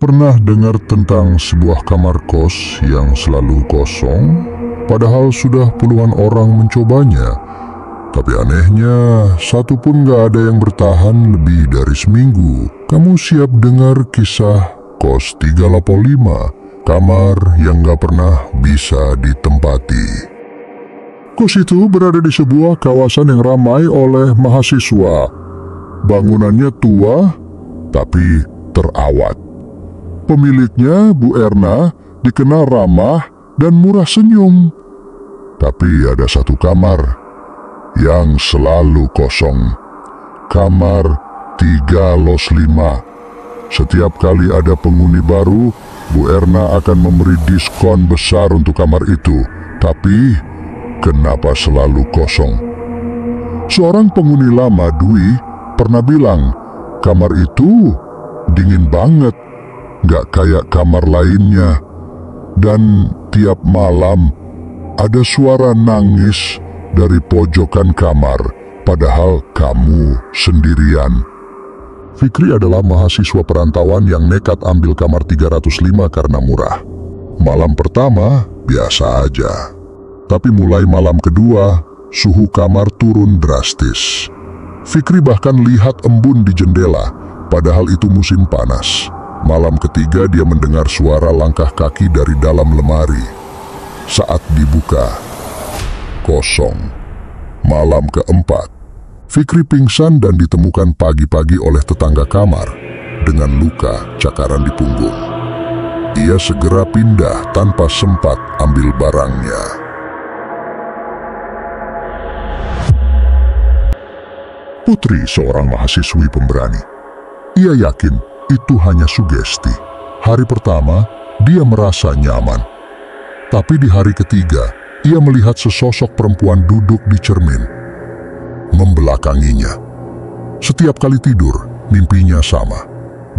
Pernah dengar tentang sebuah kamar kos yang selalu kosong, padahal sudah puluhan orang mencobanya. Tapi anehnya, satu pun gak ada yang bertahan lebih dari seminggu. Kamu siap dengar kisah kos 385, kamar yang gak pernah bisa ditempati. Kos itu berada di sebuah kawasan yang ramai oleh mahasiswa. Bangunannya tua, tapi terawat. Pemiliknya, Bu Erna, dikenal ramah dan murah senyum. Tapi ada satu kamar yang selalu kosong. Kamar 305. Setiap kali ada penghuni baru, Bu Erna akan memberi diskon besar untuk kamar itu. Tapi, kenapa selalu kosong? Seorang penghuni lama, Dwi, pernah bilang, kamar itu dingin banget, gak kayak kamar lainnya. Dan tiap malam ada suara nangis dari pojokan kamar, padahal kamu sendirian. Fikri adalah mahasiswa perantauan yang nekat ambil kamar 305 karena murah. Malam pertama biasa aja, tapi mulai malam kedua suhu kamar turun drastis. Fikri bahkan lihat embun di jendela, padahal itu musim panas. Malam ketiga dia mendengar suara langkah kaki dari dalam lemari. Saat dibuka, kosong. Malam keempat, Fikri pingsan dan ditemukan pagi-pagi oleh tetangga kamar dengan luka cakaran di punggung. Ia segera pindah tanpa sempat ambil barangnya. Putri seorang mahasiswi pemberani. Ia yakin itu hanya sugesti. Hari pertama, dia merasa nyaman. Tapi di hari ketiga, ia melihat sesosok perempuan duduk di cermin, membelakanginya. Setiap kali tidur, mimpinya sama.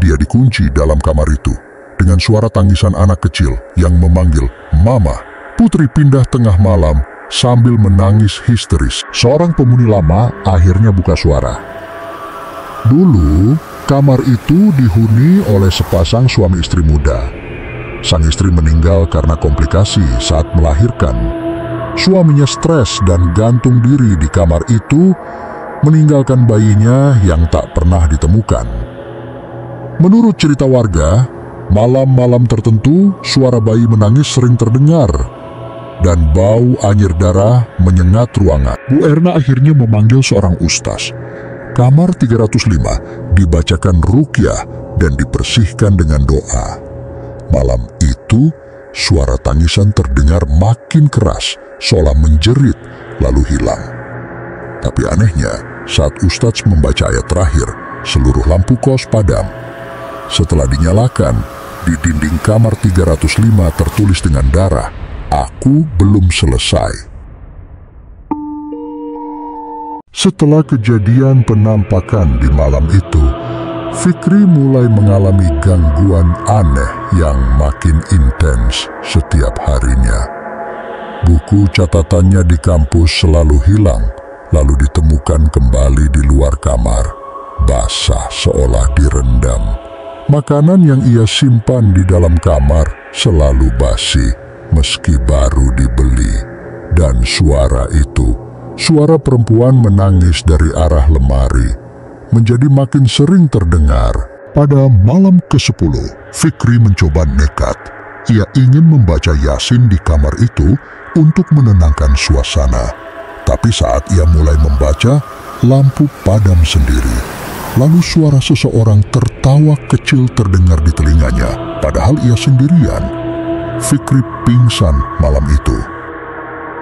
Dia dikunci dalam kamar itu, dengan suara tangisan anak kecil yang memanggil, "Mama." Putri pindah tengah malam sambil menangis histeris. Seorang penghuni lama akhirnya buka suara. Dulu, kamar itu dihuni oleh sepasang suami istri muda. Sang istri meninggal karena komplikasi saat melahirkan. Suaminya stres dan gantung diri di kamar itu, meninggalkan bayinya yang tak pernah ditemukan. Menurut cerita warga, malam-malam tertentu suara bayi menangis sering terdengar dan bau anyir darah menyengat ruangan. Bu Erna akhirnya memanggil seorang ustaz. Kamar 305 dibacakan ruqyah dan dibersihkan dengan doa. Malam itu, suara tangisan terdengar makin keras, seolah menjerit lalu hilang. Tapi anehnya, saat ustadz membaca ayat terakhir, seluruh lampu kos padam. Setelah dinyalakan, di dinding kamar 305 tertulis dengan darah, "Aku belum selesai." Setelah kejadian penampakan di malam itu, Fikri mulai mengalami gangguan aneh yang makin intens setiap harinya. Buku catatannya di kampus selalu hilang, lalu ditemukan kembali di luar kamar, basah seolah direndam. Makanan yang ia simpan di dalam kamar selalu basi, meski baru dibeli. Dan suara itu, suara perempuan menangis dari arah lemari, menjadi makin sering terdengar. Pada malam ke-10, Fikri mencoba nekat. Ia ingin membaca Yasin di kamar itu untuk menenangkan suasana. Tapi saat ia mulai membaca, lampu padam sendiri. Lalu suara seseorang tertawa kecil terdengar di telinganya, padahal ia sendirian. Fikri pingsan malam itu.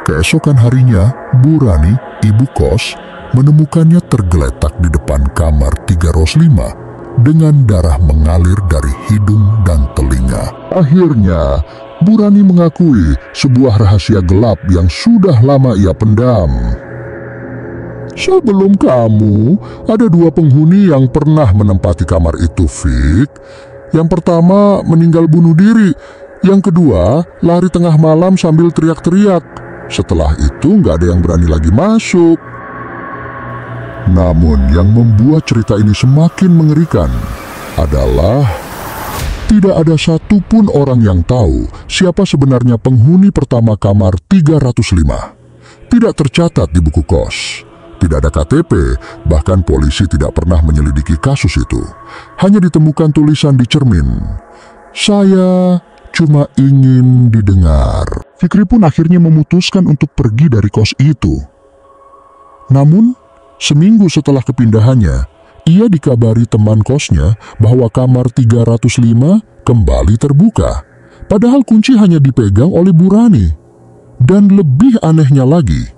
Keesokan harinya, Bu Rani, ibu kos, menemukannya tergeletak di depan kamar 305 dengan darah mengalir dari hidung dan telinga. Akhirnya, Bu Rani mengakui sebuah rahasia gelap yang sudah lama ia pendam. Sebelum kamu, ada dua penghuni yang pernah menempati kamar itu, Fik. Yang pertama meninggal bunuh diri, yang kedua lari tengah malam sambil teriak-teriak. Setelah itu nggak ada yang berani lagi masuk. Namun yang membuat cerita ini semakin mengerikan adalah Tidak ada satupun orang yang tahu siapa sebenarnya penghuni pertama kamar 305. Tidak tercatat di buku kos. Tidak ada KTP, bahkan polisi tidak pernah menyelidiki kasus itu. Hanya ditemukan tulisan di cermin, "Saya cuma ingin didengar." Fikri pun akhirnya memutuskan untuk pergi dari kos itu. Namun, seminggu setelah kepindahannya, ia dikabari teman kosnya bahwa kamar 305 kembali terbuka. Padahal kunci hanya dipegang oleh Bu Rani. Dan lebih anehnya lagi,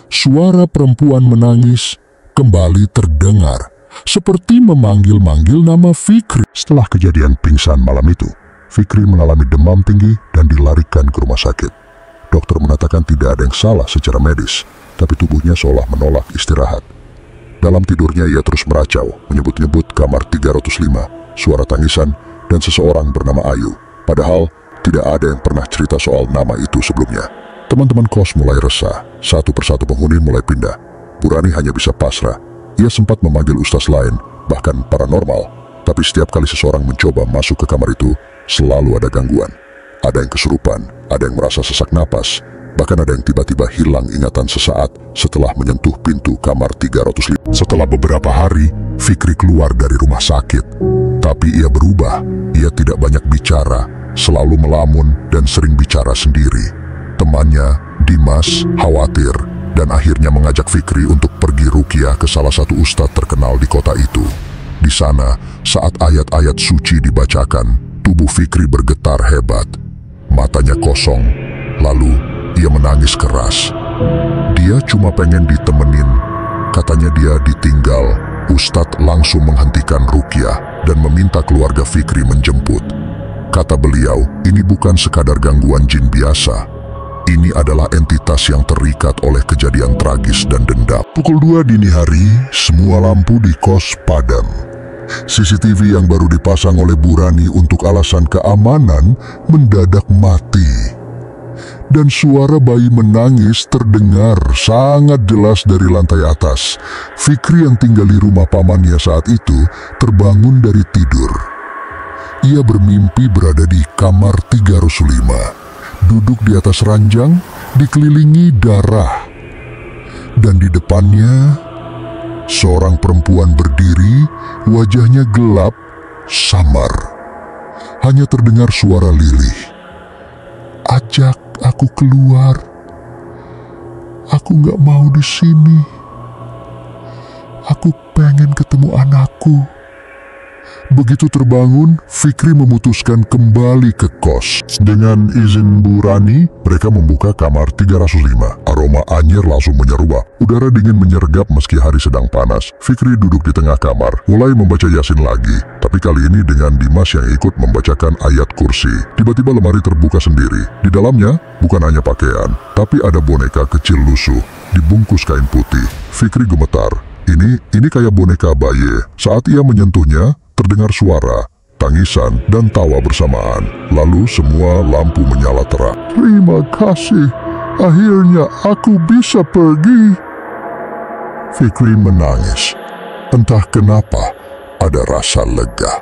suara perempuan menangis kembali terdengar, seperti memanggil-manggil nama Fikri. Setelah kejadian pingsan malam itu, Fikri mengalami demam tinggi dan dilarikan ke rumah sakit. Dokter mengatakan tidak ada yang salah secara medis, tapi tubuhnya seolah menolak istirahat. Dalam tidurnya ia terus meracau, menyebut-nyebut kamar 305, suara tangisan, dan seseorang bernama Ayu. Padahal tidak ada yang pernah cerita soal nama itu sebelumnya. Teman-teman kos mulai resah, satu persatu penghuni mulai pindah. Bu Rani hanya bisa pasrah. Ia sempat memanggil ustaz lain, bahkan paranormal. Tapi setiap kali seseorang mencoba masuk ke kamar itu, selalu ada gangguan. Ada yang kesurupan, ada yang merasa sesak napas, bahkan ada yang tiba-tiba hilang ingatan sesaat setelah menyentuh pintu kamar 305. Setelah beberapa hari, Fikri keluar dari rumah sakit. Tapi ia berubah, ia tidak banyak bicara, selalu melamun dan sering bicara sendiri. Temannya, Dimas, khawatir dan akhirnya mengajak Fikri untuk pergi ruqyah ke salah satu ustadz terkenal di kota itu. Di sana, saat ayat-ayat suci dibacakan, tubuh Fikri bergetar hebat. Matanya kosong, lalu ia menangis keras. Dia cuma pengen ditemenin. Katanya dia ditinggal. Ustadz langsung menghentikan ruqyah dan meminta keluarga Fikri menjemput. Kata beliau, ini bukan sekadar gangguan jin biasa. Ini adalah entitas yang terikat oleh kejadian tragis dan dendam. Pukul 2 dini hari, semua lampu di kos padam. CCTV yang baru dipasang oleh Bu Rani untuk alasan keamanan mendadak mati. Dan suara bayi menangis terdengar sangat jelas dari lantai atas. Fikri yang tinggal di rumah pamannya saat itu terbangun dari tidur. Ia bermimpi berada di kamar 305. Duduk di atas ranjang, dikelilingi darah. Dan di depannya, seorang perempuan berdiri, wajahnya gelap, samar. Hanya terdengar suara lirih. "Ajak aku keluar. Aku gak mau di sini. Aku pengen ketemu anakku." Begitu terbangun, Fikri memutuskan kembali ke kos. Dengan izin Bu Rani, mereka membuka kamar 305. Aroma anyir langsung menyeruak. Udara dingin menyergap meski hari sedang panas. Fikri duduk di tengah kamar, mulai membaca Yasin lagi. Tapi kali ini dengan Dimas yang ikut membacakan ayat kursi. Tiba-tiba lemari terbuka sendiri. Di dalamnya bukan hanya pakaian, tapi ada boneka kecil lusuh, dibungkus kain putih. Fikri gemetar. Ini kayak boneka bayi. Saat ia menyentuhnya, terdengar suara, tangisan, dan tawa bersamaan. Lalu semua lampu menyala terang. "Terima kasih, akhirnya aku bisa pergi." Fikri menangis. Entah kenapa, ada rasa lega.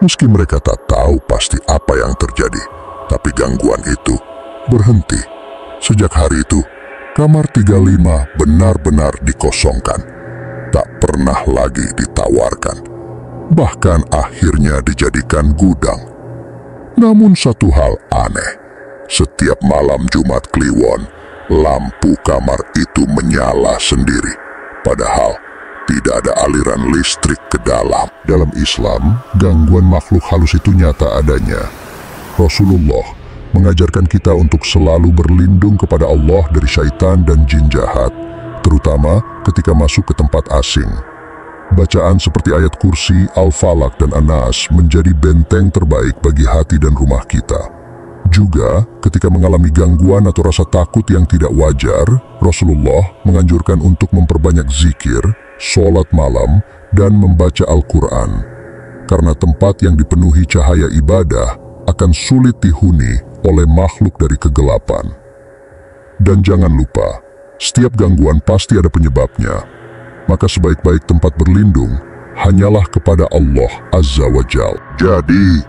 Meski mereka tak tahu pasti apa yang terjadi, tapi gangguan itu berhenti. Sejak hari itu, kamar 35 benar-benar dikosongkan. Tak pernah lagi ditawarkan. Bahkan akhirnya dijadikan gudang. Namun satu hal aneh, setiap malam Jumat Kliwon, lampu kamar itu menyala sendiri. Padahal tidak ada aliran listrik ke dalam. Dalam Islam, gangguan makhluk halus itu nyata adanya. Rasulullah mengajarkan kita untuk selalu berlindung kepada Allah dari syaitan dan jin jahat, terutama ketika masuk ke tempat asing. Bacaan seperti ayat kursi, Al-Falaq, dan An-Nas menjadi benteng terbaik bagi hati dan rumah kita. Juga, ketika mengalami gangguan atau rasa takut yang tidak wajar, Rasulullah menganjurkan untuk memperbanyak zikir, sholat malam, dan membaca Al-Quran. Karena tempat yang dipenuhi cahaya ibadah akan sulit dihuni oleh makhluk dari kegelapan. Dan jangan lupa, setiap gangguan pasti ada penyebabnya. Maka sebaik-baik tempat berlindung hanyalah kepada Allah Azza wa Jal. Jadi,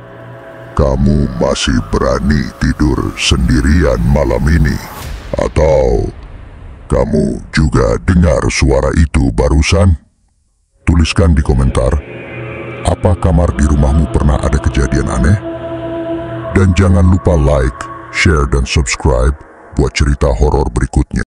kamu masih berani tidur sendirian malam ini? Atau kamu juga dengar suara itu barusan? Tuliskan di komentar, apa kamar di rumahmu pernah ada kejadian aneh? Dan jangan lupa like, share, dan subscribe buat cerita horor berikutnya.